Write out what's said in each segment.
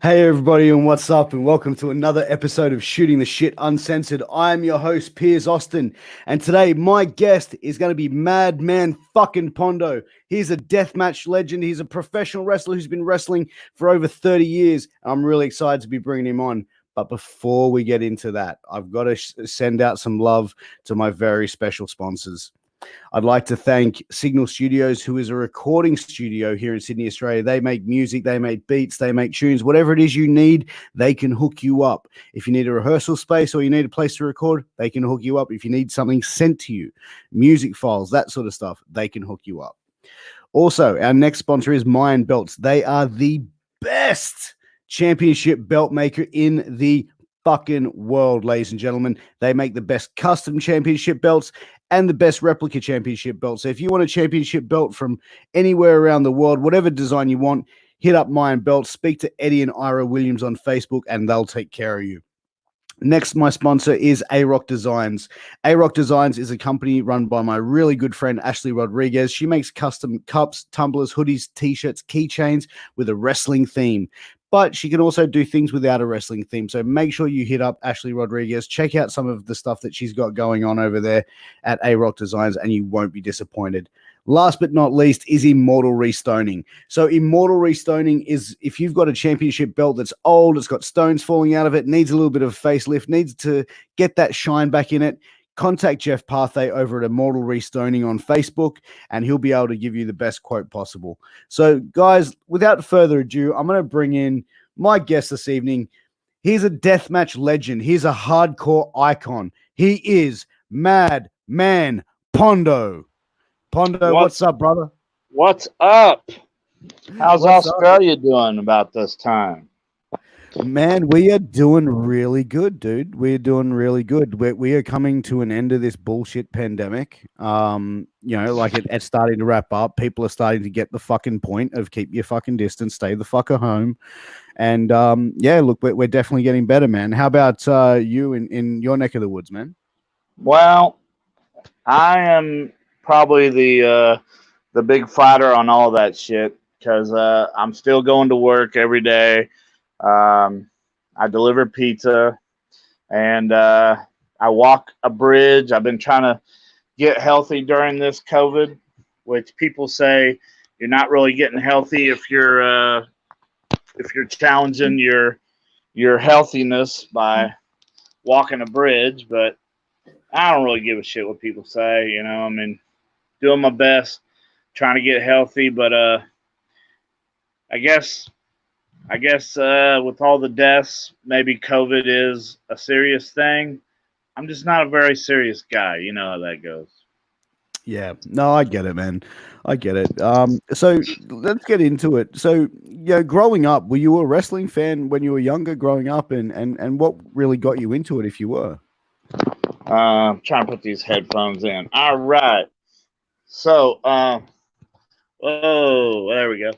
Hey everybody, and what's up, and welcome to another episode of Shooting the Shit Uncensored. I'm your host, Piers Austin, and today my guest is going to be Madman fucking Pondo. He's a deathmatch legend. He's a professional wrestler who's been wrestling for over 30 years. I'm really excited to be bringing him on. But before we get into that, I've got to send out some love to my very special sponsors. I'd like to thank Signal Studios, who is a recording studio here in Sydney, Australia. They make music, they make beats, they make tunes. Whatever it is you need, they can hook you up. If you need a rehearsal space or you need a place to record, they can hook you up. If you need something sent to you, music files, that sort of stuff, they can hook you up. Also, our next sponsor is Mayan Belts. They are the best championship belt maker in the fucking world, ladies and gentlemen. They make the best custom championship belts and the best replica championship belt. So if you want a championship belt from anywhere around the world, whatever design you want, hit up Mayan Belts, speak to Eddie and Ira Williams on Facebook, and they'll take care of you. Next, my sponsor is A-Rock Designs. A-Rock Designs is a company run by my really good friend, Ashley Rodriguez. She makes custom cups, tumblers, hoodies, t-shirts, keychains with a wrestling theme. But she can also do things without a wrestling theme. So make sure you hit up Ashley Rodriguez. Check out some of the stuff that she's got going on over there at A-Rock Designs, and you won't be disappointed. Last but not least is Immortal Restoning. So Immortal Restoning is if you've got a championship belt that's old, it's got stones falling out of it, needs a little bit of facelift, needs to get that shine back in it, contact Jeff Parthay over at Immortal Restoning on Facebook, and he'll be able to give you the best quote possible. So, guys, without further ado, I'm going to bring in my guest this evening. He's a deathmatch legend. He's a hardcore icon. He is Madman Pondo. Pondo, what's up, brother? What's up? How's Australia doing about this time? Man, we are doing really good, dude. We're doing really good. We are coming to an end of this bullshit pandemic. Like it's starting to wrap up. People are starting to get the fucking point of keep your fucking distance, stay the fuck at home. And look, we're definitely getting better, man. How about you in your neck of the woods, man? Well, I am probably the big fighter on all that shit because I'm still going to work every day. I deliver pizza and I walk a bridge. I've been trying to get healthy during this COVID, which people say you're not really getting healthy if you're challenging your healthiness by walking a bridge. But I don't really give a shit what people say. I mean, doing my best, trying to get healthy, but I guess with all the deaths, maybe COVID is a serious thing. I'm just not a very serious guy. You know how that goes. Yeah, no, I get it, man. I get it. So let's get into it. So, growing up, were you a wrestling fan when you were younger growing up, and what really got you into it if you were? I'm trying to put these headphones in. All right. So, there we go.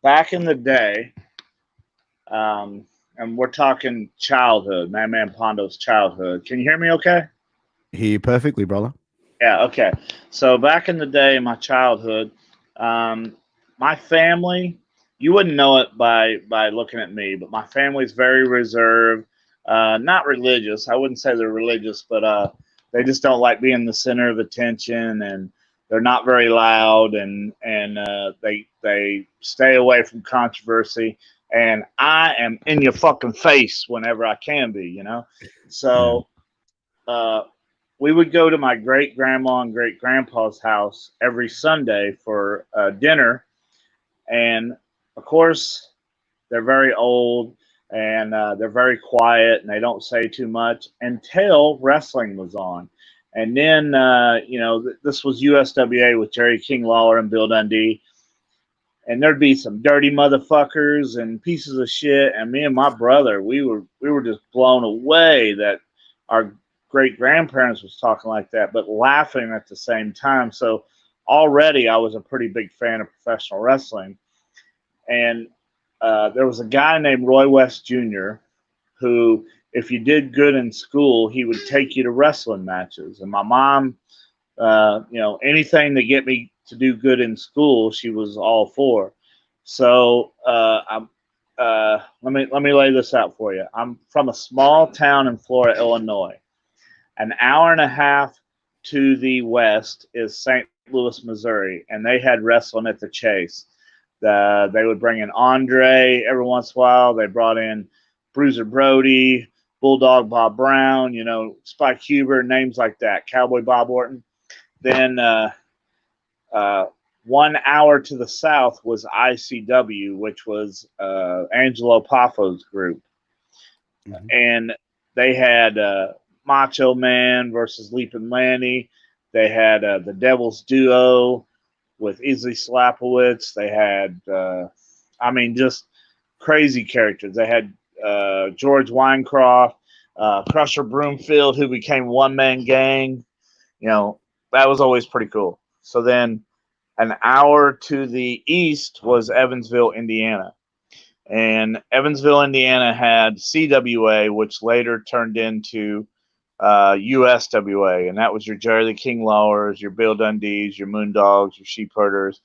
Back in the day, and we're talking childhood, Madman Pondo's childhood. Can you hear me okay? Hear you perfectly, brother. Yeah, okay. So back in the day, in my childhood, my family, you wouldn't know it by looking at me, but my family's very reserved, not religious. I wouldn't say they're religious, but they just don't like being the center of attention, and they're not very loud, and they stay away from controversy. And I am in your fucking face whenever I can be, So we would go to my great grandma and great grandpa's house every Sunday for dinner, and of course they're very old and they're very quiet and they don't say too much until wrestling was on. And then, this was USWA with Jerry King Lawler and Bill Dundee. And there'd be some dirty motherfuckers and pieces of shit. And me and my brother, we were just blown away that our great grandparents was talking like that, but laughing at the same time. So already I was a pretty big fan of professional wrestling. And there was a guy named Roy West Jr. who, if you did good in school, he would take you to wrestling matches. And my mom, anything to get me to do good in school, she was all for. So let me lay this out for you. I'm from a small town in Florida, Illinois. An hour and a half to the west is St. Louis, Missouri, and they had wrestling at the Chase. They would bring in Andre every once in a while. They brought in Bruiser Brody, Bulldog Bob Brown, Spike Huber, names like that, Cowboy Bob Orton. Then 1 hour to the south was ICW, which was Angelo Paffo's group. Mhm. And they had Macho Man versus Leaping Lanny. They had the Devil's Duo with Izzy Slapowitz. They had, just crazy characters. They had George Winecroft, Crusher Broomfield, who became One Man Gang. That was always pretty cool. So then an hour to the east was Evansville, Indiana. And Evansville, Indiana had CWA, which later turned into USWA, and that was your Jerry the King Lawlers, your Bill Dundees, your Moondogs, your Sheep Herders.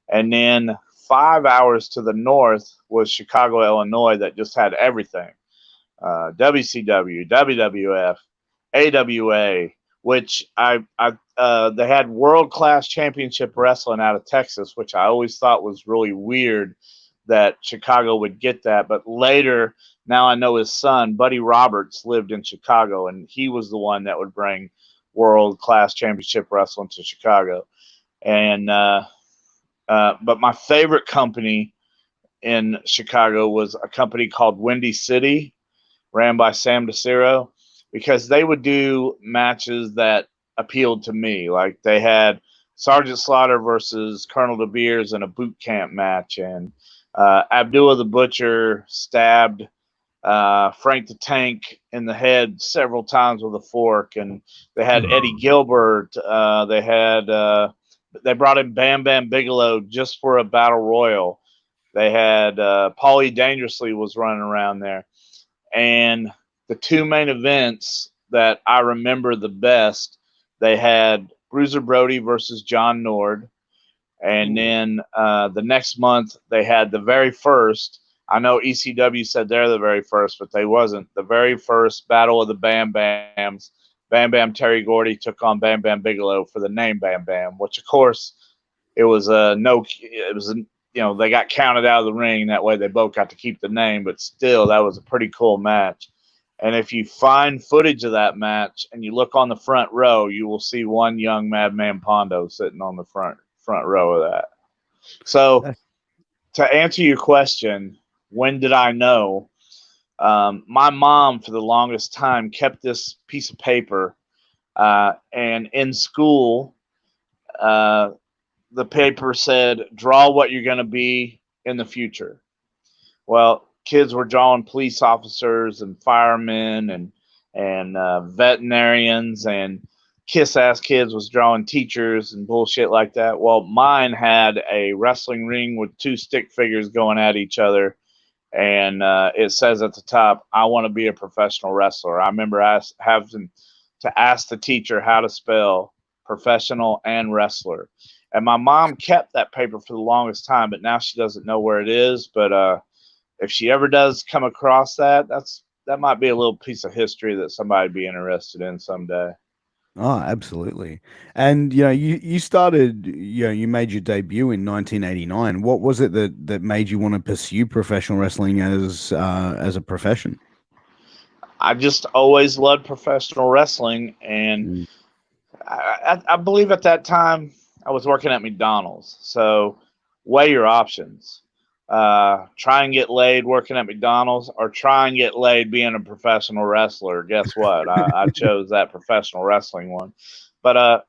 And then 5 hours to the north was Chicago, Illinois, that just had everything. WCW, WWF, AWA, which they had World Class Championship Wrestling out of Texas, which I always thought was really weird that Chicago would get that. But later, now I know his son, Buddy Roberts, lived in Chicago, and he was the one that would bring World Class Championship Wrestling to Chicago. And but my favorite company in Chicago was a company called Windy City, ran by Sam DeCiro, because they would do matches that appealed to me. Like they had Sergeant Slaughter versus Colonel De Beers in a boot camp match, and Abdullah the Butcher stabbed Frank the Tank in the head several times with a fork, and they had Eddie Gilbert. They brought in Bam Bam Bigelow just for a battle royal. They had Paulie Dangerously was running around there, and the two main events that I remember the best, they had Bruiser Brody versus John Nord. And then the next month, they had the very first. I know ECW said they're the very first, but they wasn't. The very first Battle of the Bam Bams. Bam Bam Terry Gordy took on Bam Bam Bigelow for the name Bam Bam, which of course it was they got counted out of the ring. That way they both got to keep the name, but still that was a pretty cool match. And if you find footage of that match and you look on the front row, you will see one young Madman Pondo sitting on the front row of that. So to answer your question, when did I know? My mom, for the longest time, kept this piece of paper, and in school, the paper said, "Draw what you're going to be in the future." Well, kids were drawing police officers and firemen and veterinarians, and kiss-ass kids was drawing teachers and bullshit like that. Well, mine had a wrestling ring with two stick figures going at each other, and it says at the top, "I want to be a professional wrestler." I remember having to ask the teacher how to spell professional and wrestler. And my mom kept that paper for the longest time, but now she doesn't know where it is. But if she ever does come across that, that might be a little piece of history that somebody'd be interested in someday. Oh, absolutely. And you started, you made your debut in 1989. What was it that made you want to pursue professional wrestling as a profession? I just always loved professional wrestling, and Mm. I believe at that time I was working at McDonald's. So weigh your options. Try and get laid working at McDonald's, or try and get laid being a professional wrestler. Guess what? I chose that professional wrestling one. But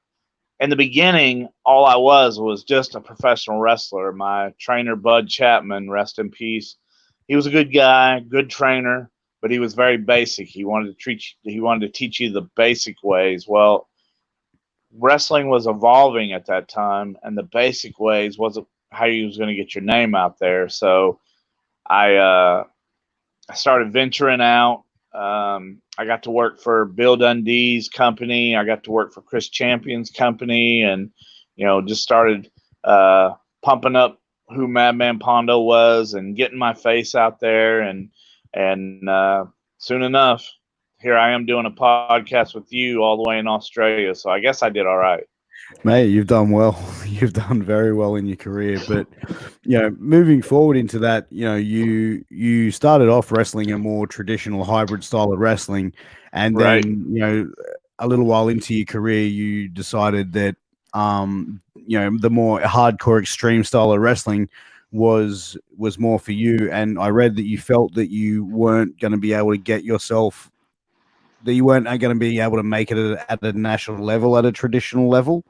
in the beginning, all I was just a professional wrestler. My trainer, Bud Chapman, rest in peace. He was a good guy, good trainer, but he was very basic. He wanted to teach you the basic ways. Well, wrestling was evolving at that time, and the basic ways wasn't how you was going to get your name out there. So I started venturing out. I got to work for Bill Dundee's company. I got to work for Chris Champion's company, and just started pumping up who Madman Pondo was and getting my face out there, and soon enough, here I am doing a podcast with you all the way in Australia. So I guess I did all right. Mate, you've done well. You've done very well in your career. But moving forward into that, you started off wrestling a more traditional hybrid style of wrestling, and Right. then a little while into your career, you decided that the more hardcore extreme style of wrestling was more for you. And I read that you felt that you weren't going to be able to get yourself that you weren't going to be able to make it at a national level, at a traditional level.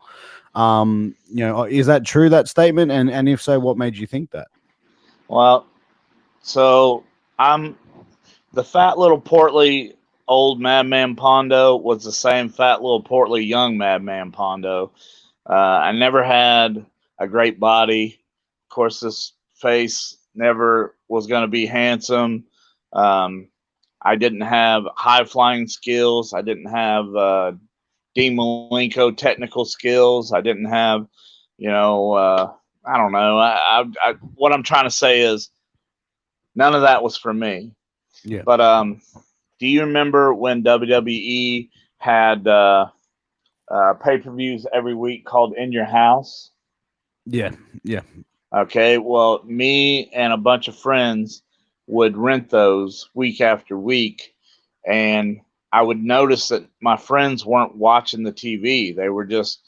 Is that true, that statement? And if so, what made you think that? Well, so I'm the fat little portly old Madman Pondo was the same fat little portly young Madman Pondo. I never had a great body. Of course, this face never was going to be handsome. I didn't have high flying skills. I didn't have Dean Malenko technical skills. I didn't have, I don't know. What I'm trying to say is none of that was for me. Yeah. But do you remember when WWE had pay-per-views every week called In Your House? Yeah. Yeah. Okay, well, me and a bunch of friends would rent those week after week, and I would notice that my friends weren't watching the TV. They were just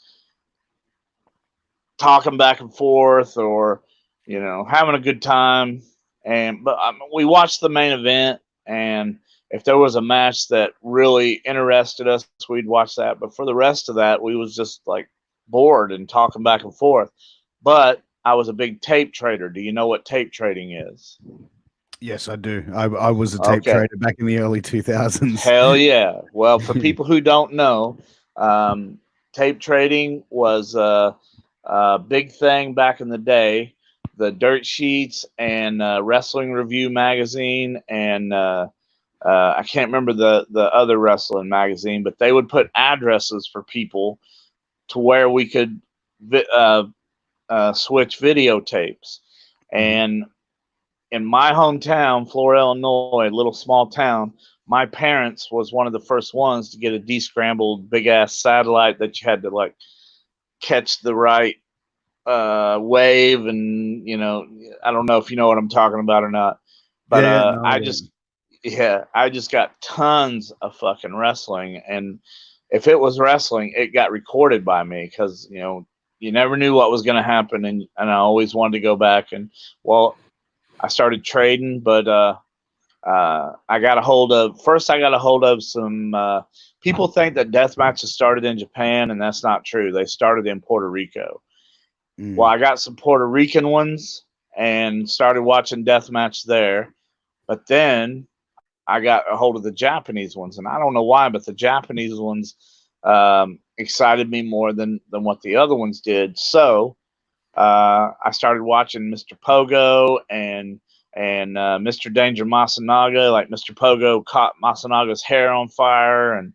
talking back and forth or, having a good time. But we watched the main event, and if there was a match that really interested us, we'd watch that. But for the rest of that, we was just like bored and talking back and forth. But I was a big tape trader. Do you know what tape trading is? Yes, I do. I was a tape Okay. trader back in the early 2000s. Hell yeah. Well, for people who don't know, tape trading was a big thing back in the day. The dirt sheets and Wrestling Review magazine and I can't remember the other wrestling magazine, but they would put addresses for people to where we could switch videotapes. And in my hometown, Florida, Illinois, little small town, my parents was one of the first ones to get a descrambled big ass satellite that you had to like catch the right wave, and I don't know if you know what I'm talking about or not, but No, I just got tons of fucking wrestling, and if it was wrestling, it got recorded by me because you never knew what was going to happen, and I always wanted to go back. And well, I started trading, but I got a hold of some people think that death matches started in Japan, and that's not true. They started in Puerto Rico. Well, I got some Puerto Rican ones and started watching deathmatch there. But then I got a hold of the Japanese ones, and I don't know why, but the Japanese ones excited me more than what the other ones did. So I started watching Mr. Pogo and Mr. Danger Masanaga. Like Mr. Pogo caught Masanaga's hair on fire, and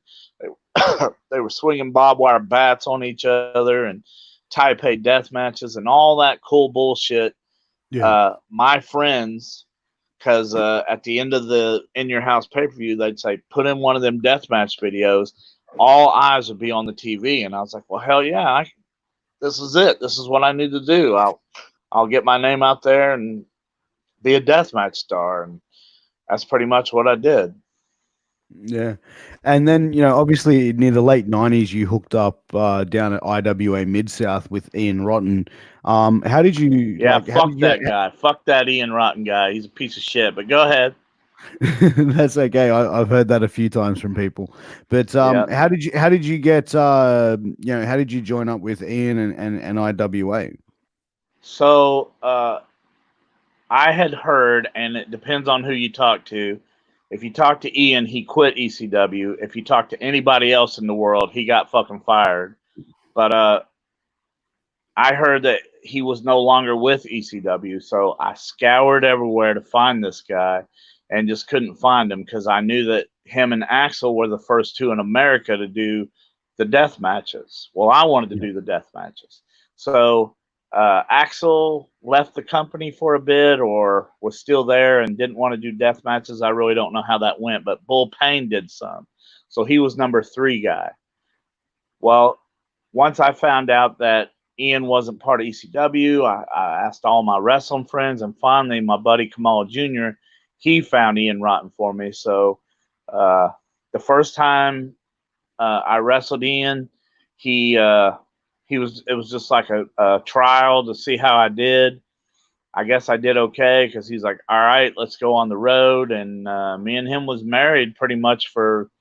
they were swinging barbed wire bats on each other, and Taipei death matches and all that cool bullshit. Yeah. My friends, because at the end of the In Your House pay-per-view, they'd say, put in one of them deathmatch videos. All eyes would be on the TV. And I was like, well, hell yeah, this is it. This is what I need to do. I'll get my name out there and be a deathmatch star. And that's pretty much what I did. Yeah. And then, obviously near the late 90s, you hooked up down at IWA Mid-South with Ian Rotten. How did you Yeah, fuck that guy. Fuck that Ian Rotten guy. He's a piece of shit. But go ahead. That's okay. I've heard that a few times from people. But Yeah. how did you get how did you join up with Ian and IWA? So I had heard, and it depends on who you talk to. If you talk to Ian, he quit ECW. If you talk to anybody else in the world, he got fucking fired. But I heard that he was no longer with ECW, so I scoured everywhere to find this guy and just couldn't find him because I knew that him and Axel were the first two in America to do the death matches. Well, I wanted to do the death matches. So Axel left the company for a bit or was still there and didn't want to do death matches. I really don't know how that went, but Bull Payne did some. So he was number 3 guy. Well, once I found out that Ian wasn't part of ECW, I asked all my wrestling friends, and finally my buddy Kamal Jr., he found Ian Rotten for me. So the first time I wrestled Ian, it was just like a trial to see how I did. I guess I did okay because he's like, all right, let's go on the road. And me and him was married pretty much for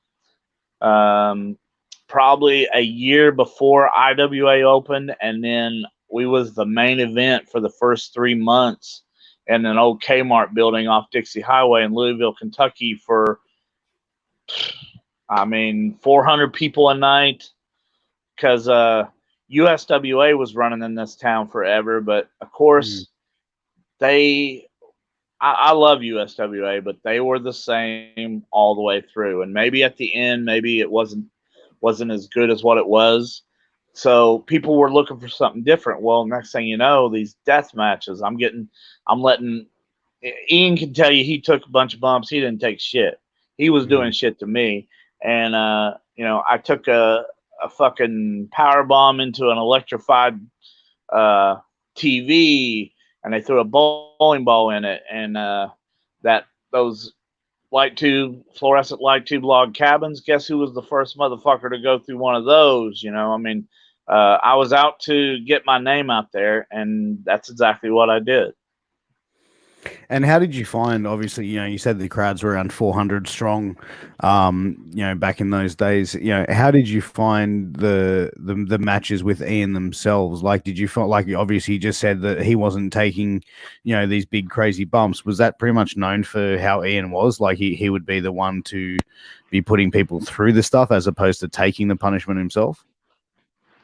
probably a year before IWA opened, and then we was the main event for the first 3 months in an old Kmart building off Dixie Highway in Louisville, Kentucky for, 400 people a night because USWA was running in this town forever. But of course, I love USWA, but they were the same all the way through. And maybe at the end, maybe it wasn't as good as what it was. So people were looking for something different. Well, next thing you know, these death matches, I'm letting Ian can tell you he took a bunch of bumps. He didn't take shit. He was doing shit to me. And, I took a fucking power bomb into an electrified TV, and they threw a bowling ball in it. And those fluorescent light tube log cabins, guess who was the first motherfucker to go through one of those? I was out to get my name out there, and that's exactly what I did. And how did you find, obviously, you said the crowds were around 400 strong, back in those days, how did you find the matches with Ian themselves? Like, did you feel like, obviously you just said that he wasn't taking, these big crazy bumps. Was that pretty much known for how Ian was? Like he would be the one to be putting people through the stuff as opposed to taking the punishment himself?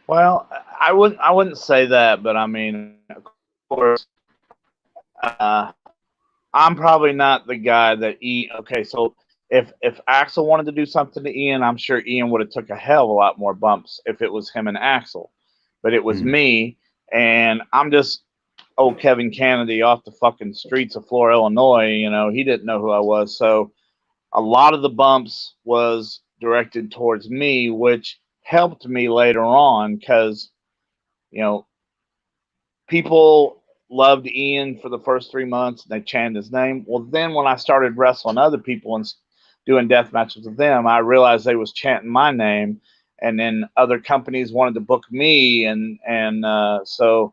Well, I wouldn't say that, but of course, I'm probably not the guy that okay, so if Axel wanted to do something to Ian, I'm sure Ian would have took a hell of a lot more bumps if it was him and Axel. But it was me, and I'm just old Kevin Kennedy off the fucking streets of Florida, Illinois. He didn't know who I was. So a lot of the bumps was directed towards me, which helped me later on because, people loved Ian for the first 3 months. They chanted his name. Well, then when I started wrestling other people and doing death matches with them, I realized they was chanting my name, and then other companies wanted to book me, so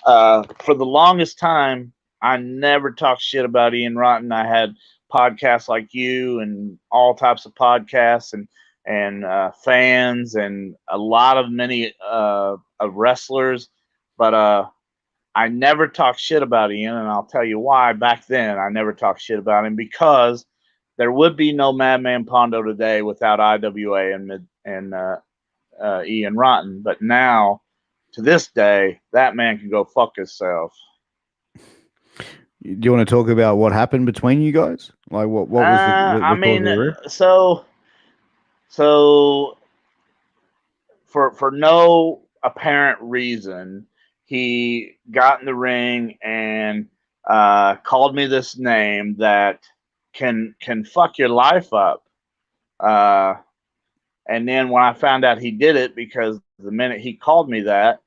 for the longest time, I never talked shit about Ian Rotten. I had podcasts like you and all types of podcasts and fans and a lot of many of wrestlers, but I never talked shit about Ian, and I'll tell you why. Back then, I never talked shit about him because there would be no Madman Pondo today without IWA and Ian Rotten. But now, to this day, that man can go fuck himself. Do you want to talk about what happened between you guys? Like what was the so for no apparent reason, he got in the ring and called me this name that can fuck your life up. And then when I found out he did it, because the minute he called me that,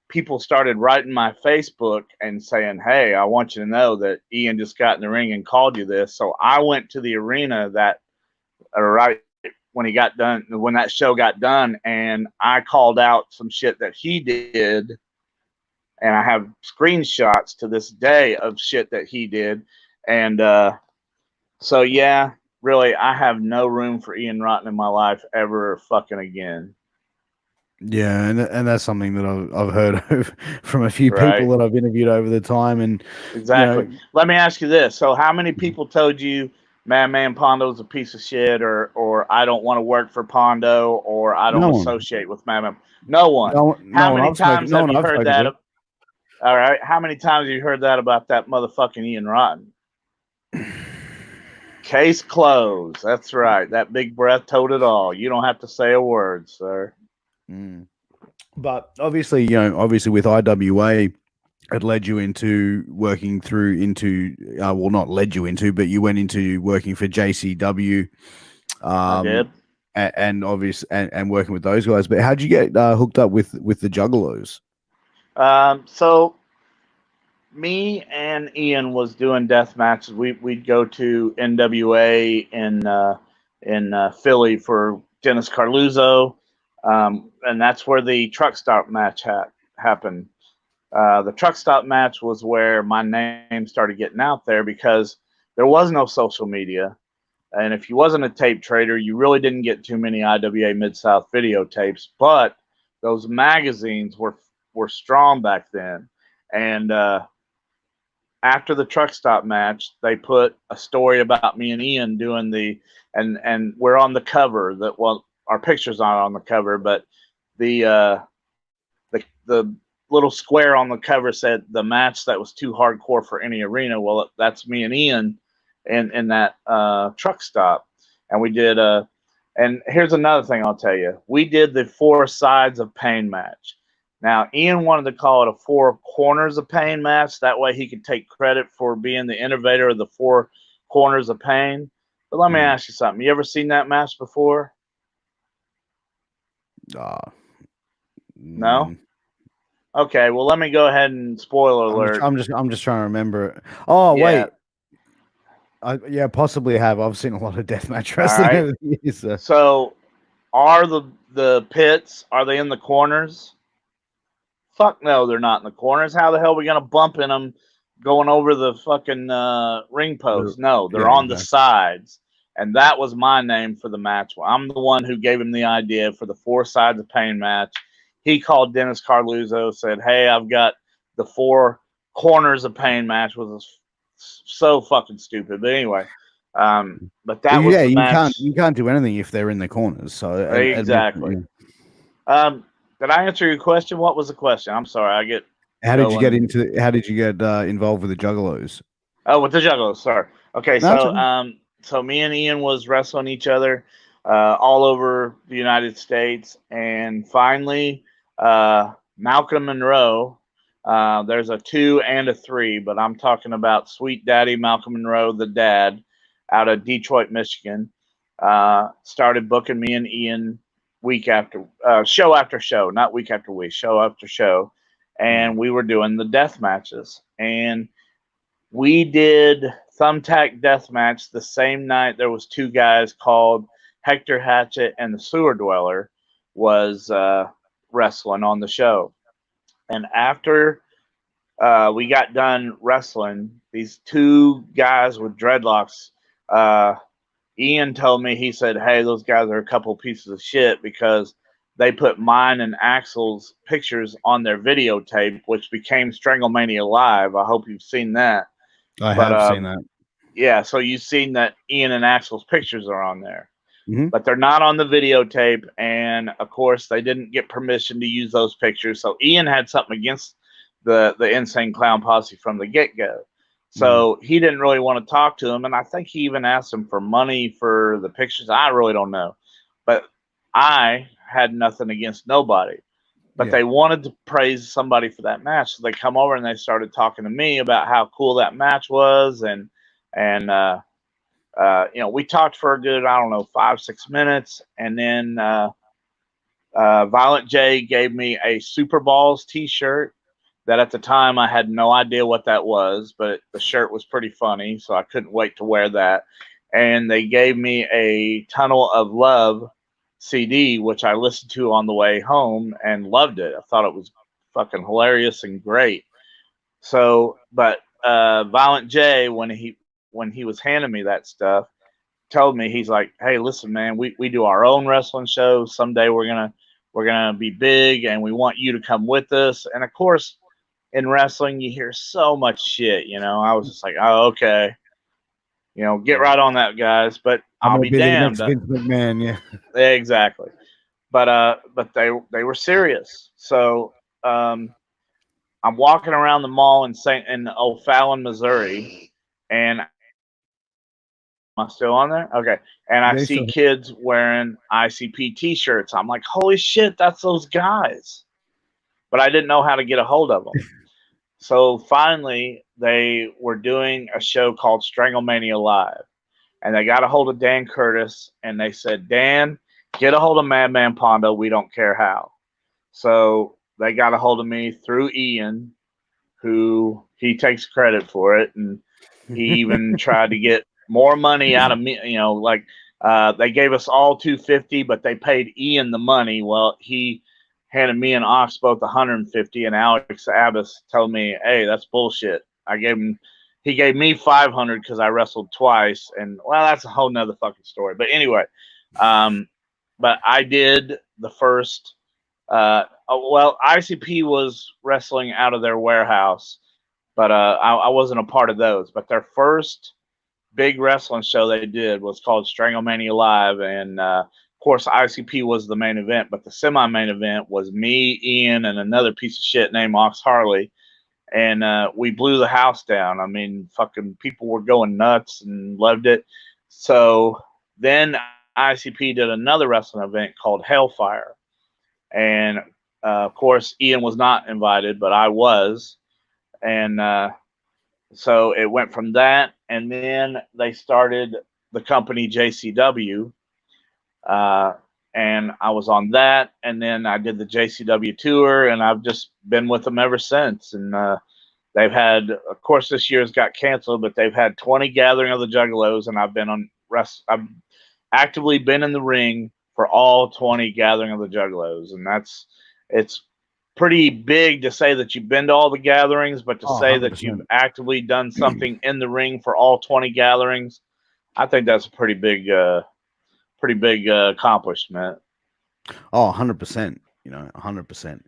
people started writing my Facebook and saying, hey, I want you to know that Ian just got in the ring and called you this. So I went to the arena right when he got done, when that show got done, and I called out some shit that he did. And I have screenshots to this day of shit that he did. And so, yeah, really, I have no room for Ian Rotten in my life ever fucking again. Yeah, and that's something that I've heard from a few people that I've interviewed over the time. And exactly. Let me ask you this: so, how many people told you Madman Pondo's a piece of shit, or I don't want to work for Pondo, or I don't associate with Madman? No one. How many times have you heard that? All right. How many times have you heard that about that motherfucking Ian Rotten? Case closed. That's right. That big breath told it all. You don't have to say a word, sir. But obviously, with IWA, it led you into working through into well, not led you into, but you went into working for JCW, I um, did. and obvious and working with those guys. But how'd you get hooked up with the Juggalos? So me and Ian was doing death matches. We'd go to NWA in Philly for Dennis Carluzzo, and that's where the truck stop match happened. The truck stop match was where my name started getting out there because there was no social media, and if you wasn't a tape trader, you really didn't get too many IWA Mid South videotapes. But those magazines were strong back then, and after the truck stop match, they put a story about me and Ian doing and we're on the cover. That well, our picture's not on the cover, but the the little square on the cover said the match that was too hardcore for any arena. Well, that's me and Ian in that truck stop, and we did and here's another thing I'll tell you. We did the four sides of pain match. Now, Ian wanted to call it a four corners of pain match. That way he could take credit for being the innovator of the four corners of pain. But let me Mm. ask you something. You ever seen that match before? Uh, No? mm, Okay, well, let me go ahead and spoiler alert. I'm just trying to remember it. Oh Yeah. wait, yeah, possibly have. I've seen a lot of deathmatch All wrestling right. over the years. So, are the pits, are they in the corners? Fuck no, they're not in the corners. How the hell are we gonna bump in them going over the fucking ring post? No, Yeah, they're on the exactly. sides. And that was my name for the match. I'm the one who gave him the idea for the four sides of pain match. He called Dennis Carluzzo, said, "Hey, I've got the four corners of pain match," was so fucking stupid. But anyway, but that was Yeah, the match. you can't do anything if they're in the corners. So Exactly. Um, did I answer your question? What was the question? I'm sorry, I get going. how did you get involved with the Juggalos? Oh, with the Juggalos. Sorry. Okay, That's so okay. so me and Ian was wrestling each other all over the United States, and finally, Malcolm Monroe. There's a two and a three, but I'm talking about Sweet Daddy Malcolm Monroe, the dad, out of Detroit, Michigan. Started booking me and Ian week after show, not week after week, show after show, Mm. and we were doing the death matches and we did Thumbtack Deathmatch the same night. There was two guys called Hector Hatchett and the Sewer Dweller was wrestling on the show. And after we got done wrestling, these two guys with dreadlocks, uh, Ian told me, he said, "Hey, those guys are a couple pieces of shit because they put mine and Axel's pictures on their videotape, which became Stranglemania Live. I hope you've seen that." I But have seen that. yeah, so you've seen that Ian and Axel's pictures are on there, Hmm. but they're not on the videotape. And of course, they didn't get permission to use those pictures. So Ian had something against the Insane Clown Posse from the get go. Mm. So he didn't really want to talk to him, and I think he even asked him for money for the pictures. I really don't know, but I had nothing against nobody. But Yeah. they wanted to praise somebody for that match, so they come over and they started talking to me about how cool that match was, and we talked for a good, I don't know, 5 6 minutes, and then Violent J gave me a Super Balls T-shirt that at the time I had no idea what that was, but the shirt was pretty funny, so I couldn't wait to wear that. And they gave me a Tunnel of Love CD, which I listened to on the way home and loved it. I thought it was fucking hilarious and great. So, but Violent J, when he was handing me that stuff, told me, he's like, "Hey, listen, man, we do our own wrestling shows. Someday we're gonna be big, and we want you to come with us." And of course, in wrestling, you hear so much shit. I was just like, "Oh, okay, get Yeah. right on that, guys." But I'm I'll gonna be be the next damned. Vince McMahon. Yeah. Exactly. But they were serious. So I'm walking around the mall in O'Fallon, Missouri, and am I still on there? Okay. And I Yeah. see So kids wearing ICP T-shirts. I'm like, holy shit, that's those guys. but I didn't know how to get a hold of them. So finally, they were doing a show called Stranglemania Live, and they got a hold of Dan Curtis, and they said, Dan, get a hold of Madman Pondo. We don't care how. So they got a hold of me through Ian, who he takes credit for it, and he even tried to get more money out of me. You know, like they gave us all 250, but they paid Ian the money. Well, he handed me and Ox both 150, and Alex Abbas told me, "Hey, that's bullshit." He gave me 500 because I wrestled twice, and well, that's a whole nother fucking story. But anyway, but I did the first. Well, ICP was wrestling out of their warehouse, but I wasn't a part of those. But their first big wrestling show they did was called Stranglemania Live, and of course ICP was the main event, but the semi-main event was me, Ian, and another piece of shit named Ox Harley, and we blew the house down. I mean, fucking people were going nuts and loved it. So then ICP did another wrestling event called Hellfire, and of course Ian was not invited, but I was, and so it went from that, and then they started the company JCW, and I was on that, and then I did the JCW tour, and I've just been with them ever since. And they've had, of course, this year's got canceled, but they've had 20 Gathering of the Juggalos, and I've actively been in the ring for all 20 Gathering of the Juggalos, and it's pretty big to say that you've been to all the gatherings, but to say 100%. that you've actively done something in the ring for all 20 gatherings, I think that's a pretty big accomplishment. Oh, 100%. You know, 100%.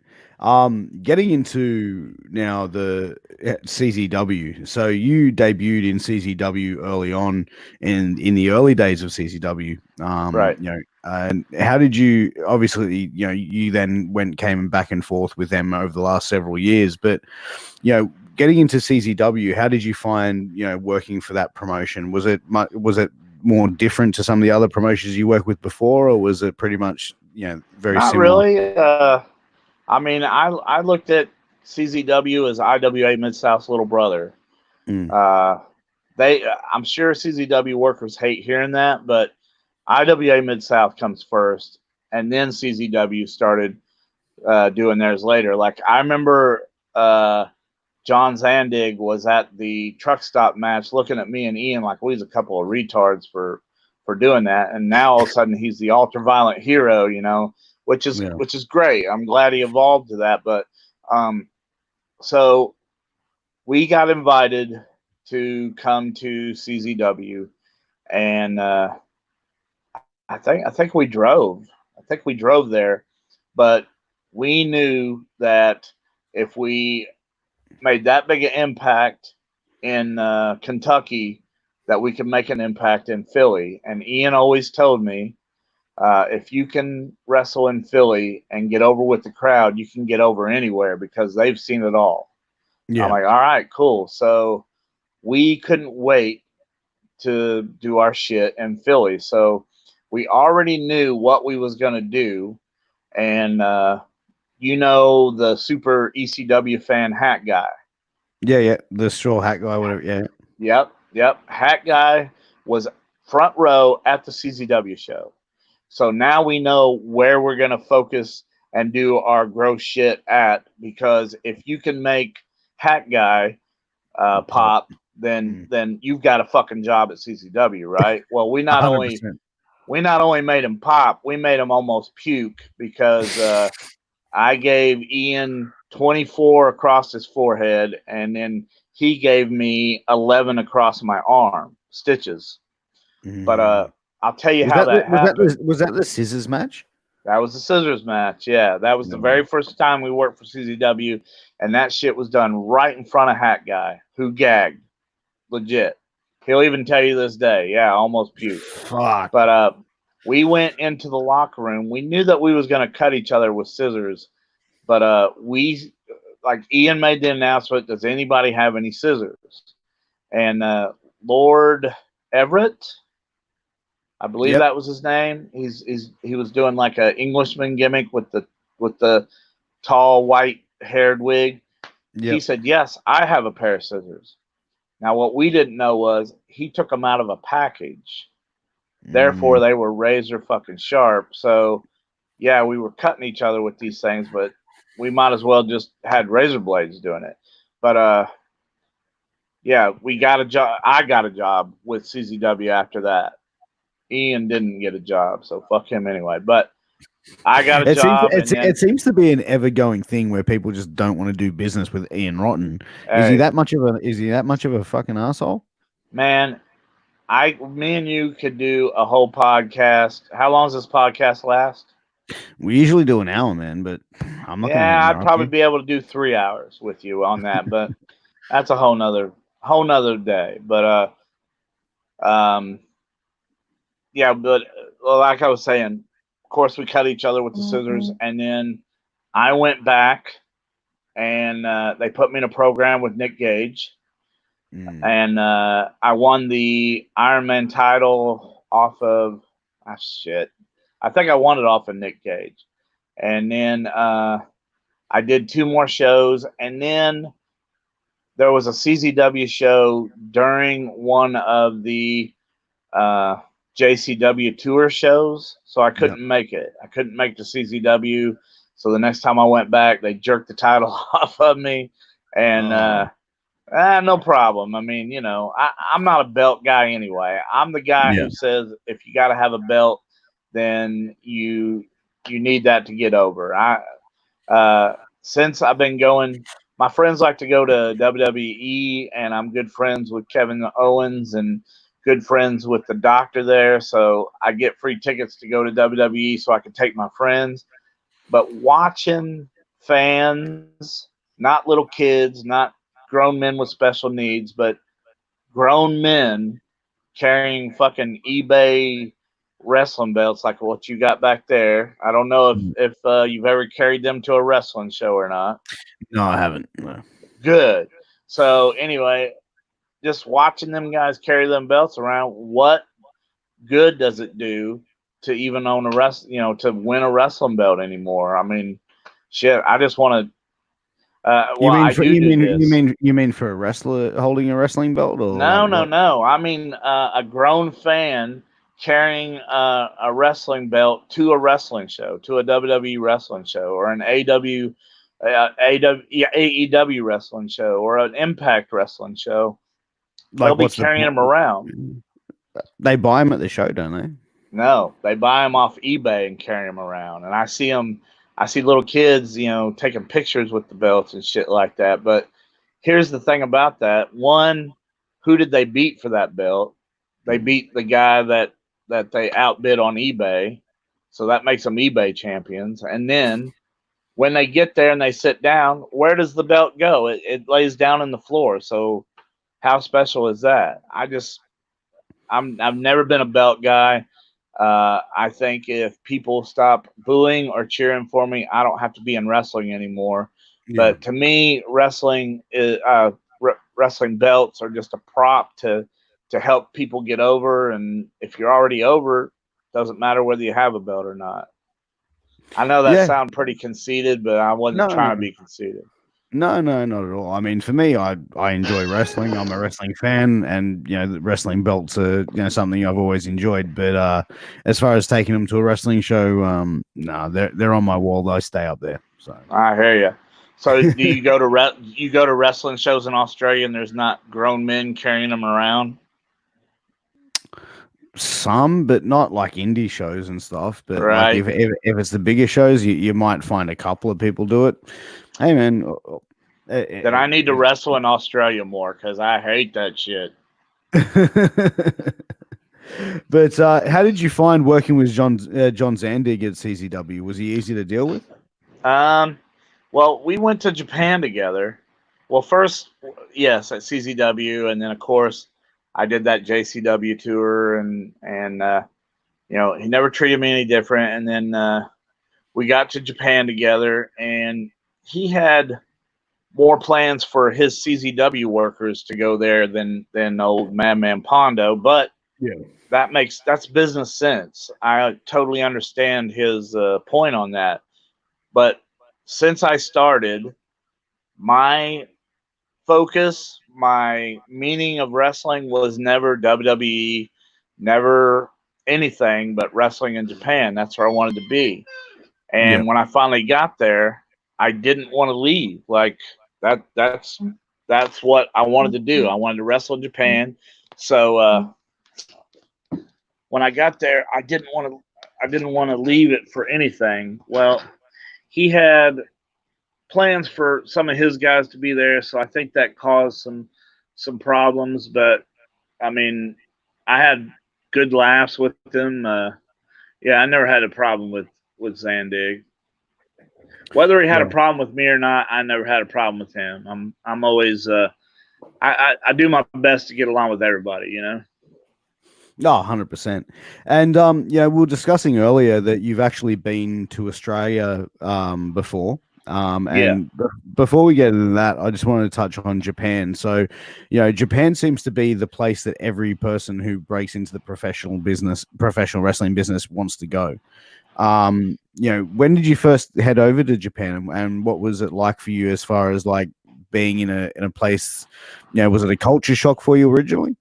Getting into now the CZW. So you debuted in CZW early on, in the early days of CZW. Right. You know, and how did you? Obviously, you know, you then came back and forth with them over the last several years. But you know, getting into CZW, how did you find, you know, working for that promotion? Was it more different to some of the other promotions you worked with before, or was it pretty much, you know, very Not similar? really. I mean, I looked at CZW as IWA Mid South's little brother. Mm. I'm sure CZW workers hate hearing that, but IWA Mid South comes first, and then CZW started doing theirs later. Like I remember John Zandig was at the truck stop match looking at me and Ian like we was a couple of retards for doing that, and now all of a sudden he's the ultra violent hero, you know, which is great. I'm glad he evolved to that. But so we got invited to come to CZW, and I think we drove. I think we drove there, but we knew that if we made that big an impact in Kentucky, that we could make an impact in Philly. And Ian always told me, if you can wrestle in Philly and get over with the crowd, you can get over anywhere because they've seen it all. Yeah. I'm like, all right, cool. So we couldn't wait to do our shit in Philly. So we already knew what we was going to do. And, you know, the super ECW fan Hat Guy. Yeah. The straw hat guy, whatever. Yeah. Yep. Hat Guy was front row at the CZW show. So now we know where we're going to focus and do our gross shit at, because if you can make Hat Guy pop, then you've got a fucking job at CZW, right? Well, we not 100%. only made him pop, we made him almost puke, because I gave Ian 24 across his forehead, and then he gave me 11 across my arm, stitches. But I'll tell you how that happened. Was that the scissors match? That was the scissors match, yeah. That was the very first time we worked for CZW, and that shit was done right in front of Hat Guy, who gagged. Legit. He'll even tell you this day, yeah, almost puked. Fuck. But we went into the locker room. We knew that we was going to cut each other with scissors, but we, like, Ian made the announcement, does anybody have any scissors? And Lord Everett, I believe that was his name. He was doing like a Englishman gimmick with the tall white haired wig. He Yep. said, "Yes, I have a pair of scissors." Now, what we didn't know was he took them out of a package. Therefore, Mm. they were razor fucking sharp. So, yeah, we were cutting each other with these things, but we might as well just had razor blades doing it. But yeah, we got a job. I got a job with CZW after that. Ian didn't get a job, so fuck him anyway. But I got a It seems job, and it then seems to be an ever going thing where people just don't want to do business with Ian Rotten. Is he hey, that much of a fucking asshole? man, me and you could do a whole podcast. How long does this podcast last? We usually do an hour, man, but I'm not going to Yeah, I'd interrupt probably you. be able to do 3 hours with you on that, but that's a whole nother day. But um, yeah, but well, like I was saying, of course we cut each other with the scissors, and then I went back and they put me in a program with Nick Gage, Mm. and I won the Ironman title off of shit. I think I won it off of Nick Gage, and then I did 2 more shows, and then there was a CZW show during one of the uh, JCW tour shows, so I Yep. couldn't make it. I couldn't make the CZW, so the next time I went back, they jerked the title off of me, and Oh, no problem. I mean, I'm not a belt guy anyway. I'm the guy yeah. who says if you got to have a belt, then you need that to get over. Since I've been going, my friends like to go to WWE, and I'm good friends with Kevin Owens and good friends with the doctor there. So I get free tickets to go to WWE so I can take my friends. But watching fans, not little kids, not grown men with special needs, but grown men carrying fucking eBay wrestling belts like what you got back there. I don't know if you've ever carried them to a wrestling show or not. No, I haven't. No. Good. So anyway, just watching them guys carry them belts around, what good does it do to even own to win a wrestling belt anymore? I mean, shit. I just want to. You Well, mean I for do this. you mean for a wrestler holding a wrestling belt or No, like no, what? no. I mean, a grown fan carrying a wrestling belt to a wrestling show, to a WWE wrestling show, or an AEW wrestling show, or an Impact wrestling show. They'll Like be what's the carrying point? them around. They buy them at the show, don't they? No, they buy them off eBay and carry them around. And I see them. I see little kids, taking pictures with the belts and shit like that. But here's the thing about that: one, who did they beat for that belt? They Mm. beat the guy that they outbid on eBay, so that makes them eBay champions. And then when they get there and they sit down, where does the belt go? It lays down in the floor. So how special is that? I've never been a belt guy. I think if people stop booing or cheering for me, I don't have to be in wrestling anymore. Yeah. But to me, wrestling belts are just a prop to help people get over. And if you're already over, doesn't matter whether you have a belt or not. I know that Yeah. sounds pretty conceited, but I wasn't No, no. trying to be conceited. No, no, not at all. I mean, for me, I enjoy wrestling. I'm a wrestling fan, and the wrestling belts are something I've always enjoyed. But as far as taking them to a wrestling show, no, they're on my wall. They stay up there. So I hear you. So do you go to wrestling shows in Australia and there's not grown men carrying them around? some, but not like indie shows and stuff. But like Right. if it's the bigger shows, you might find a couple of people do it. Hey, man. Then I need to wrestle in Australia more because I hate that shit. But how did you find working with John Zandig at CZW? Was he easy to deal with? Um, well, we went to Japan together. Well, first, yes, at CZW, and then of course, I did that JCW tour, and he never treated me any different. And then we got to Japan together, and he had more plans for his CZW workers to go there than old Madman Pondo, but Yeah. that's business sense. I totally understand his point on that. But since I started, My focus, my meaning of wrestling was never WWE, never anything but wrestling in Japan. That's where I wanted to be. Yeah. And when I finally got there, I didn't want to leave. Like that's what I wanted to do. I wanted to wrestle in Japan. So when I got there, I didn't want to leave it for anything. Well, he had plans for some of his guys to be there, so I think that caused some problems. But I mean, I had good laughs with them. Yeah, I never had a problem with Zandig. Whether he had a Yeah. problem with me or not, I never had a problem with him. I'm always I do my best to get along with everybody. You know. No, 100%. And yeah, we were discussing earlier that you've actually been to Australia before. Yeah. And before we get into that, I just wanted to touch on Japan. So, Japan seems to be the place that every person who breaks into the professional wrestling business wants to go. When did you first head over to Japan, and what was it like for you as far as like being in a place? Was it a culture shock for you originally?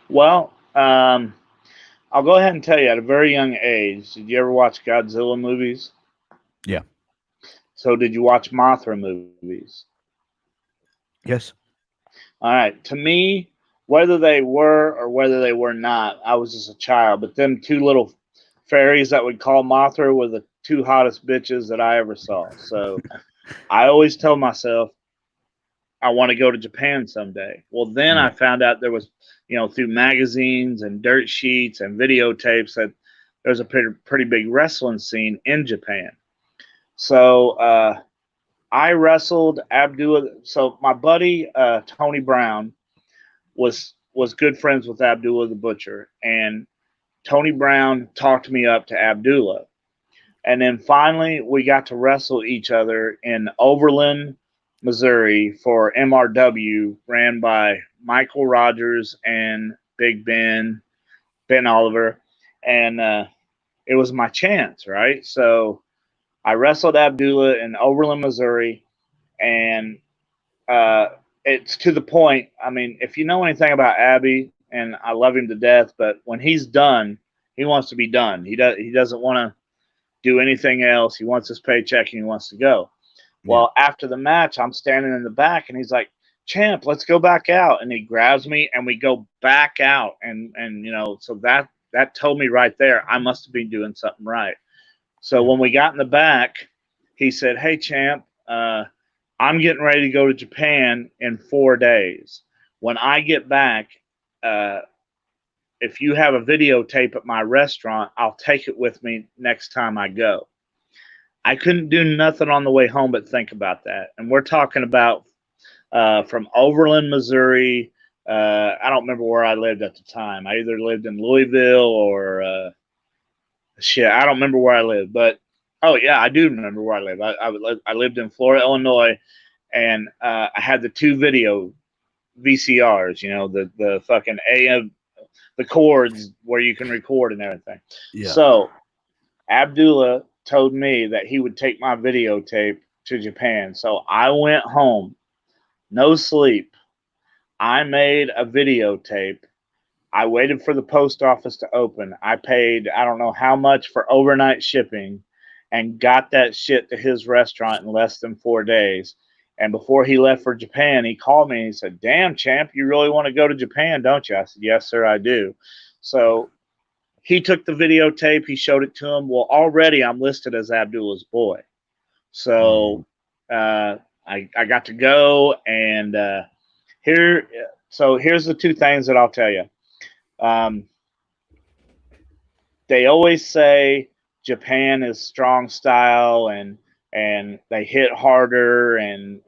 Well, I'll go ahead and tell you at a very young age. Did you ever watch Godzilla movies? Yeah. So did you watch Mothra movies? Yes. All right. To me, whether they were or whether they were not, I was just a child. But them two little fairies that would call Mothra were the two hottest bitches that I ever saw. So I always tell myself I want to go to Japan someday. Well, then I found out there was, through magazines and dirt sheets and videotapes that there's a pretty big wrestling scene in Japan. So I wrestled Abdullah. So my buddy Tony Brown was good friends with Abdullah the Butcher, and Tony Brown talked me up to Abdullah, and then finally we got to wrestle each other in Overland, Missouri for MRW, ran by Michael Rogers and Big Ben Oliver, and it was my chance, right? So I wrestled Abdullah in Overland, Missouri, and uh, it's to the point. I mean, if you know anything about Abby, and I love him to death, but when he's done, he wants to be done. He doesn't want to do anything else. He wants his paycheck and he wants to go. Yeah. Well, after the match, I'm standing in the back, and he's like, "Champ, let's go back out." And he grabs me, and we go back out, and so that told me right there I must have been doing something right. So when we got in the back, he said, "Hey, champ, I'm getting ready to go to Japan in 4 days. When I get back, uh, if you have a videotape at my restaurant, I'll take it with me next time I go." I couldn't do nothing on the way home but think about that. And we're talking about from Overland, Missouri. I don't remember where I lived at the time. I either lived in Louisville or shit. I don't remember where I lived, but oh yeah, I do remember where I lived. I lived in Florida, Illinois, and I had the two video VCRs. The fucking AM, the cords where you can record and everything. Yeah. So Abdullah told me that he would take my videotape to Japan. So I went home, no sleep. I made a videotape. I waited for the post office to open. I paid, I don't know how much for overnight shipping, and got that shit to his restaurant in less than 4 days. And before he left for Japan, he called me and he said, "Damn, champ, you really want to go to Japan, don't you?" I said, "Yes, sir, I do." So he took the videotape, he showed it to him. Well, already I'm listed as Abdullah's boy. So I got to go, and here, so here's the two things that I'll tell you. Um, they always say Japan is strong style, and they hit harder, and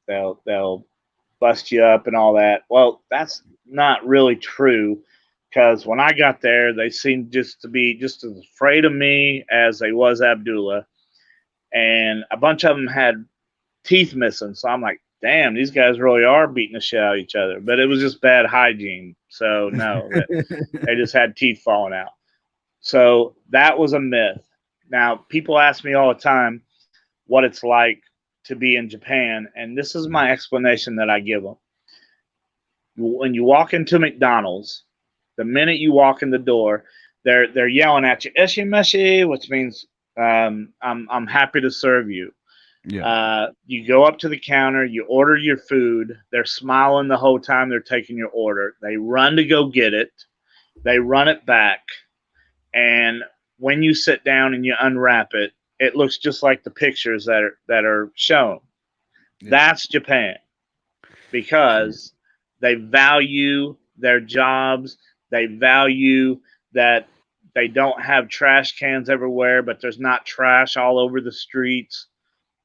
they'll bust you up and all that. Well, that's not really true, because when I got there, they seemed just to be just as afraid of me as they was Abdullah, and a bunch of them had teeth missing. So I'm like, damn, these guys really are beating the shit out of each other. But it was just bad hygiene. So no, they just had teeth falling out. So that was a myth. Now, people ask me all the time what it's like to be in Japan, and this is my explanation that I give them. When you walk into McDonald's, the minute you walk in the door, they're yelling at you, "Eshi meshi," which means I'm happy to serve you. Yeah. You go up to the counter, you order your food. They're smiling the whole time they're taking your order. They run to go get it. They run it back, and when you sit down and you unwrap it, it looks just like the pictures that are shown. Yeah. That's Japan because they value their jobs. They value that they don't have trash cans everywhere, but there's not trash all over the streets.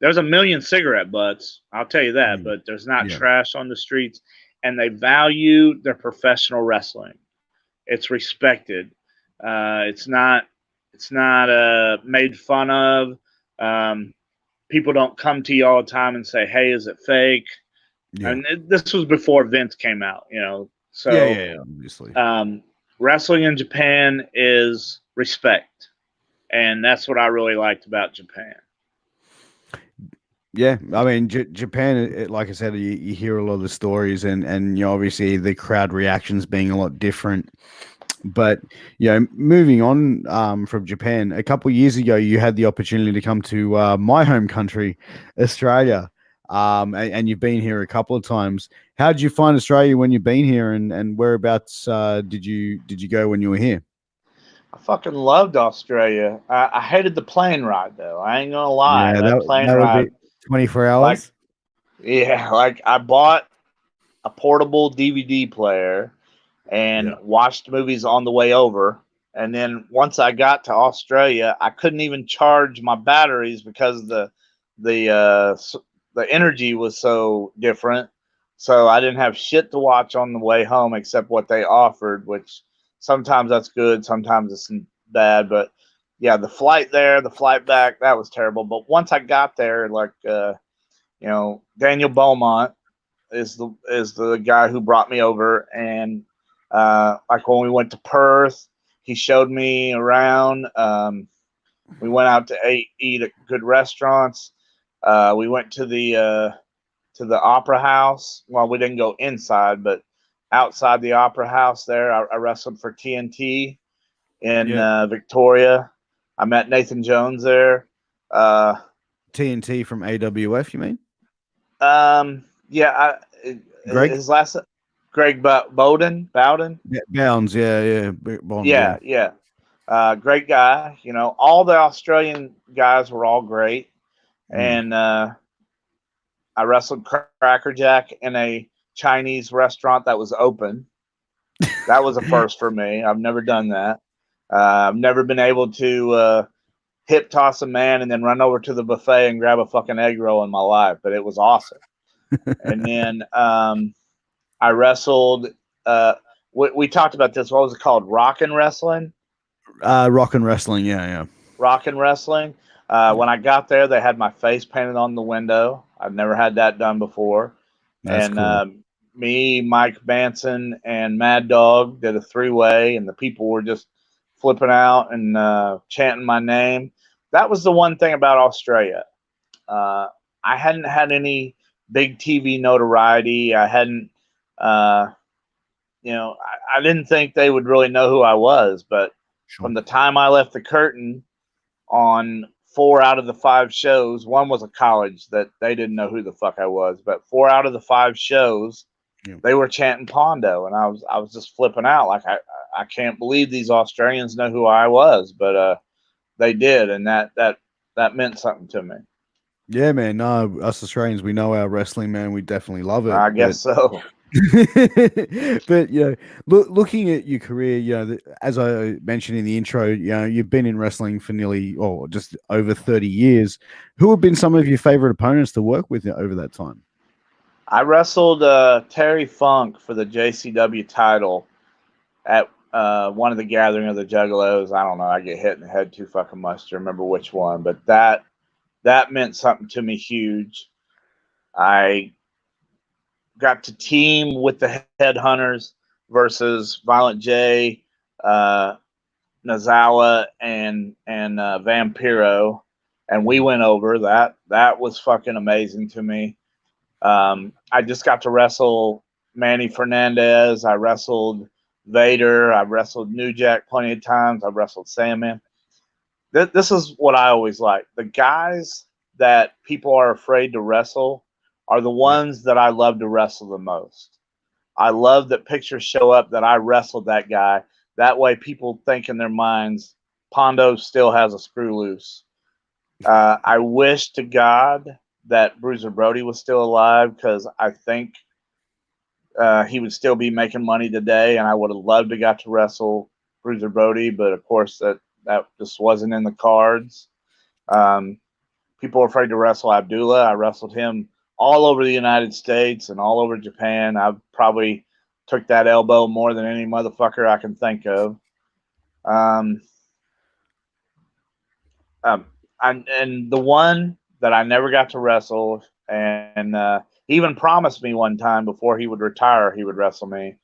There's a million cigarette butts, I'll tell you that, but there's not Yeah. trash on the streets. And they value their professional wrestling. It's respected. It's not made fun of. People don't come to you all the time and say, "Hey, is it fake?" Yeah. And this was before Vince came out, So, Yeah, obviously. Wrestling in Japan is respect, and that's what I really liked about Japan. Yeah, I mean, Japan, like I said, you hear a lot of the stories, and obviously the crowd reactions being a lot different. But moving on from Japan, a couple of years ago, you had the opportunity to come to my home country, Australia, and you've been here a couple of times. How did you find Australia when you've been here, and whereabouts did you go when you were here? I fucking loved Australia. I hated the plane ride though. I ain't gonna lie. Yeah, That plane that would be ride, 24 like, hours. yeah, like I bought a portable DVD player and Yeah. watched movies on the way over. And then once I got to Australia, I couldn't even charge my batteries because the uh, the energy was so different. So I didn't have shit to watch on the way home except what they offered, which sometimes that's good, sometimes it's bad. But yeah, the flight there, the flight back, that was terrible. But once I got there, like Daniel Beaumont is the guy who brought me over, and like when we went to Perth, he showed me around. We went out to eat at good restaurants. We went to the opera house. Well, we didn't go inside, but outside the opera house there, I wrestled for TNT in Yeah. Victoria. I met Nathan Jones there. TNT from AWF, you mean? Yeah, Greg? his last Greg Bowden. Yeah, Bounds, yeah. Bond, yeah. Yeah. Great guy. All the Australian guys were all great, and I wrestled Cracker Jack in a Chinese restaurant that was open. That was a first for me. I've never done that. I've never been able to hip toss a man and then run over to the buffet and grab a fucking egg roll in my life, but it was awesome. And then I wrestled. We talked about this. What was it called? Rockin' wrestling. Rock and wrestling, yeah. Rockin' wrestling. When I got there, they had my face painted on the window. I've never had that done before. That's And cool. me, Mike Manson, and Mad Dog did a three-way, and the people were just flipping out and chanting my name. That was the one thing about Australia. I hadn't had any big TV notoriety. I hadn't, I didn't think they would really know who I was. But Sure. from the time I left the curtain on 4 out of the 5 shows, one was a college that they didn't know who the fuck I was, but 4 out of the 5 shows, they were chanting Pondo, and I was just flipping out. Like I can't believe these Australians know who I was, but they did, and that meant something to me. Yeah, man. No, us Australians, we know our wrestling, man. We definitely love it. I guess so. But looking at your career, as I mentioned in the intro, you've been in wrestling for nearly, just over 30 years. Who have been some of your favorite opponents to work with over that time? I wrestled Terry Funk for the JCW title at one of the gathering of the Juggalos. I don't know. I get hit in the head too fucking much to remember which one, but that meant something to me huge. I got to team with the Headhunters versus Violent J, Nazawa, and Vampiro. and we went over. That was fucking amazing to me. I just got to wrestle Manny Fernandez. I wrestled Vader. I wrestled New Jack plenty of times. I wrestled Sandman. This is what I always like. The guys that people are afraid to wrestle are the ones that I love to wrestle the most. I love that pictures show up that I wrestled that guy. That way people think in their minds, Pondo still has a screw loose. I wish to God that Bruiser Brody was still alive, because I think he would still be making money today, and I would have loved to got to wrestle Bruiser Brody, but of course that just wasn't in the cards. People are afraid to wrestle Abdullah. I wrestled him all over the United States and all over Japan. I probably took that elbow more than any motherfucker I can think of. And the one that I never got to wrestle, and he even promised me one time before he would retire he would wrestle me,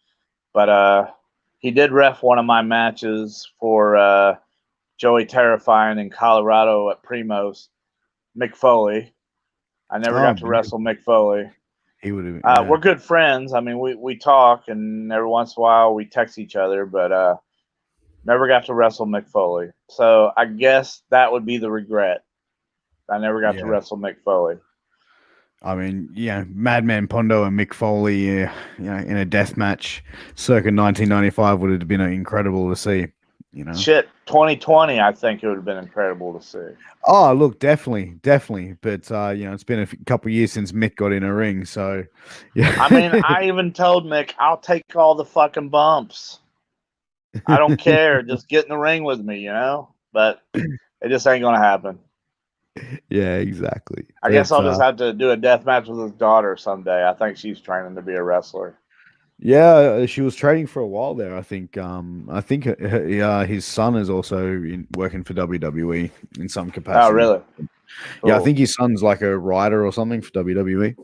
but he did ref one of my matches for Joey Terrifying in Colorado at Primos, Mick Foley. I never got to wrestle Mick Foley. He would have. We're good friends. I mean, we talk, and every once in a while we text each other, but never got to wrestle Mick Foley. So I guess that would be the regret. I never got to wrestle Mick Foley. I mean, Madman Pondo and Mick Foley, in a death match circa 1995 would have been incredible to see. Shit, 2020, I think it would have been incredible to see. Oh, look, definitely. But it's been a couple of years since Mick got in a ring, so yeah. I mean, I even told Mick, I'll take all the fucking bumps. I don't care. Just get in the ring with me, But it just ain't gonna happen. Yeah, exactly. I guess I'll just have to do a death match with his daughter someday. I think she's training to be a wrestler. Yeah, she was training for a while there. I think his son is also working for WWE in some capacity. Oh, really? Cool. Yeah, I think his son's like a writer or something for WWE.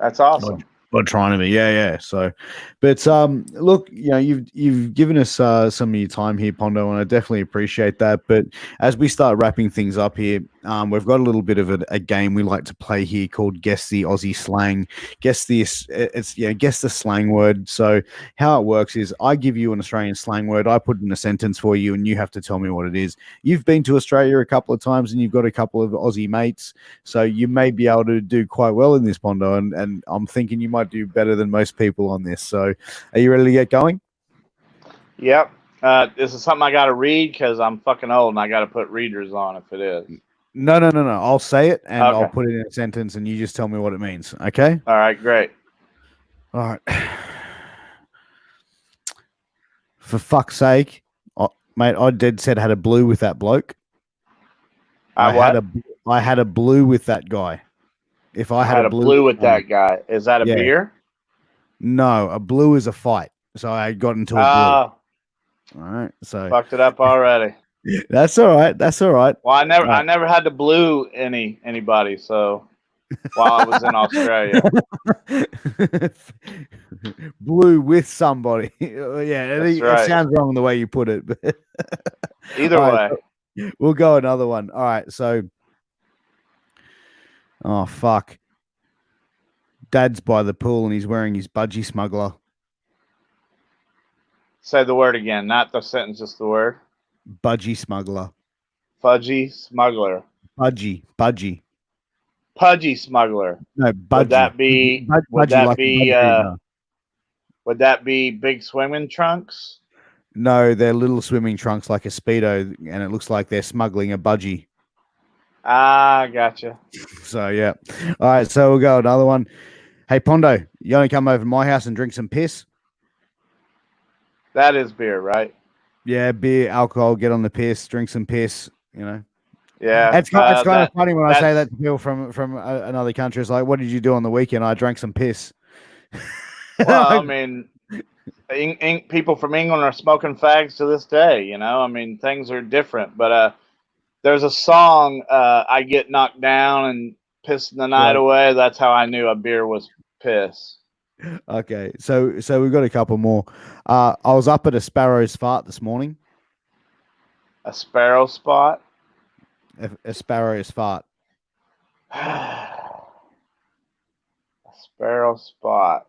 That's awesome. Or trying to be, yeah. So, but look, you've given us some of your time here, Pondo, and I definitely appreciate that. But as we start wrapping things up here, we've got a little bit of a game we like to play here called Guess the Aussie Slang. Guess the slang word. So how it works is I give you an Australian slang word, I put in a sentence for you, and you have to tell me what it is. You've been to Australia a couple of times, and you've got a couple of Aussie mates, so you may be able to do quite well in this, Pondo, and I'm thinking you might do better than most people on this. So are you ready to get going? Yep. This is something I got to read because I'm fucking old and I got to put readers on if it is. No. I'll say it and okay. I'll put it in a sentence and you just tell me what it means. Okay? All right, great. All right. For fuck's sake, mate, I dead set had a blue with that bloke. I had a blue with that guy. If I had a blue with that guy, is that a beer? No, a blue is a fight. So I got into a blue. All right, so fucked it up already. That's all right. Well, I never had to blue anybody. So while I was in Australia, blue with somebody. It sounds wrong the way you put it. But either way, we'll go another one. All right, so. Oh, fuck. Dad's by the pool and he's wearing his budgie smuggler. Say the word again, not the sentence, just the word. Budgie smuggler. Fudgy smuggler. Budgie. Pudgy smuggler. No, budgie. Would that be big swimming trunks? No, they're little swimming trunks like a Speedo, and it looks like they're smuggling a budgie. Ah, gotcha. So, yeah. All right, so we'll go another one. Hey, Pondo, you want to come over to my house and drink some piss? That is beer, right? Yeah, beer, alcohol, get on the piss, drink some piss, Yeah. It's kind of funny when I say that to people from another country. It's like, what did you do on the weekend? I drank some piss. Well, I mean, people from England are smoking fags to this day, I mean, things are different. But there's a song, I get knocked down and pissing the night away. That's how I knew a beer was piss. Okay, so we've got a couple more. I was up at a sparrow's fart this morning. A sparrow spot? A sparrow's fart. A sparrow spot.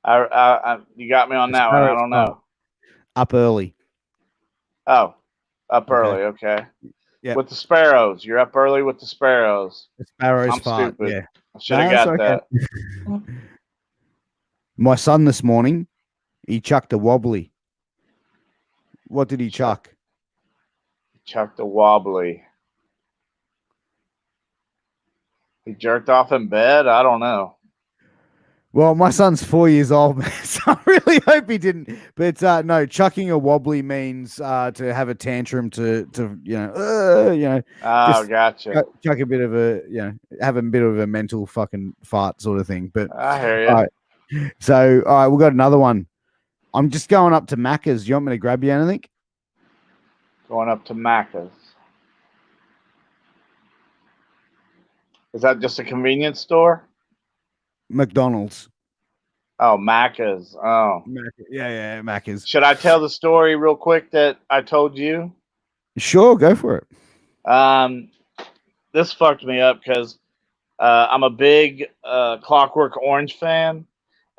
You got me on that one. I don't know. Up early. Oh, up Okay. early. Okay. Yeah. With the sparrows. You're up early with the sparrows. A sparrow's I'm fart. stupid. Yeah. I should have got that. My son this morning, he chucked a wobbly. What did he chuck? Chucked a wobbly. He jerked off in bed? I don't know. Well, my son's 4 years old, man, so I really hope he didn't. But no, chucking a wobbly means to have a tantrum, to Oh, gotcha. chuck a bit of a, have a bit of a mental fucking fart sort of thing. But I hear you. all right. So, all right, we've got another one. I'm just going up to Macca's. Do you want me to grab you anything? Going up to Macca's. Is that just a convenience store? McDonald's. Oh, Macca's. Oh. Yeah, Macca's. Should I tell the story real quick that I told you? Sure, go for it. This fucked me up because I'm a big Clockwork Orange fan.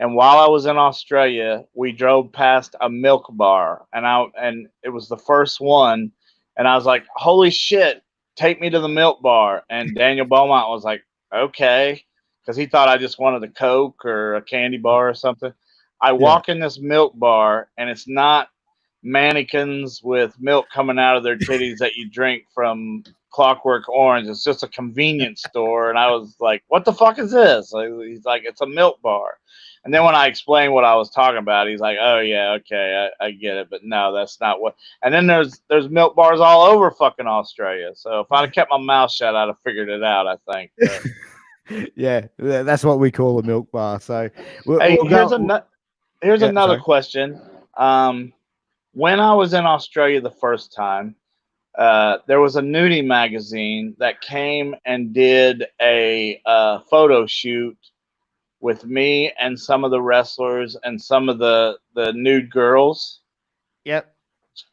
And while I was in Australia, we drove past a milk bar, and it was the first one. And I was like, holy shit, take me to the milk bar. And Daniel Beaumont was like, okay, because he thought I just wanted a Coke or a candy bar or something. I walk in this milk bar, and it's not mannequins with milk coming out of their titties that you drink from Clockwork Orange. It's just a convenience store. And I was like, what the fuck is this? He's like, it's a milk bar. And then when I explained what I was talking about, he's like, oh, yeah, okay, I get it. But no, that's not what. And then there's milk bars all over fucking Australia. So if I'd have kept my mouth shut, I'd have figured it out, I think. Yeah, that's what we call a milk bar. So here's another question. When I was in Australia the first time, there was a nudie magazine that came and did a photo shoot with me and some of the wrestlers and some of the nude girls. Yep.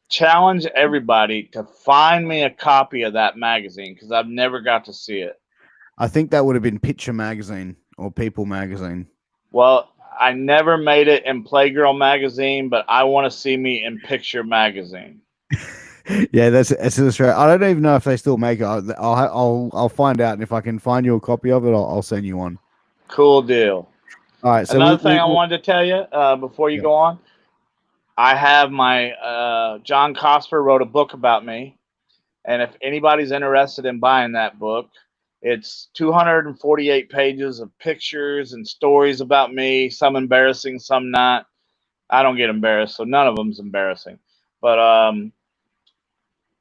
Challenge everybody to find me a copy of that magazine because I've never got to see it. I think that would have been Picture Magazine or People Magazine. Well, I never made it in Playgirl Magazine, but I want to see me in Picture Magazine. Yeah, that's Australia. I don't even know if they still make it. I'll find out, and if I can find you a copy of it, I'll send you one. Cool deal. All right. So another thing I wanted to tell you before you go on, I have my John Cosper wrote a book about me, and if anybody's interested in buying that book, it's 248 pages of pictures and stories about me. Some embarrassing, some not. I don't get embarrassed, so none of them's embarrassing. But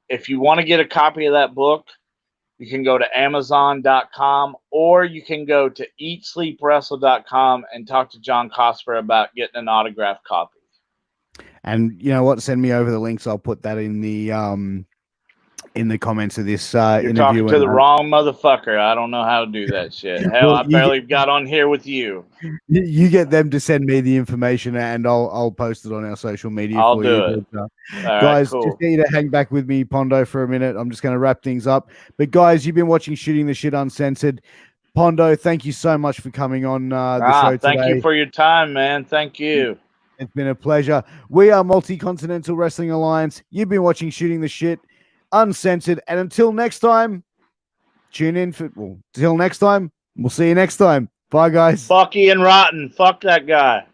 if you want to get a copy of that book, you can go to Amazon.com or you can go to EatSleepWrestle.com and talk to John Cosper about getting an autographed copy. And you know what? Send me over the links. I'll put that in the comments of this interview. You're talking to the wrong motherfucker. I don't know how to do that shit. Hell, I barely got on here with you. You get them to send me the information, and I'll post it on our social media. I'll do it. Guys, just get you to hang back with me, Pondo, for a minute. I'm just going to wrap things up. But guys, you've been watching Shooting the Shit Uncensored. Pondo, thank you so much for coming on the show today. Thank you for your time, man. Thank you. It's been a pleasure. We are Multi-Continental Wrestling Alliance. You've been watching Shooting the Shit Uncensored. And until next time, tune in for. Well, until next time, we'll see you next time. Bye, guys. Fucky and rotten. Fuck that guy.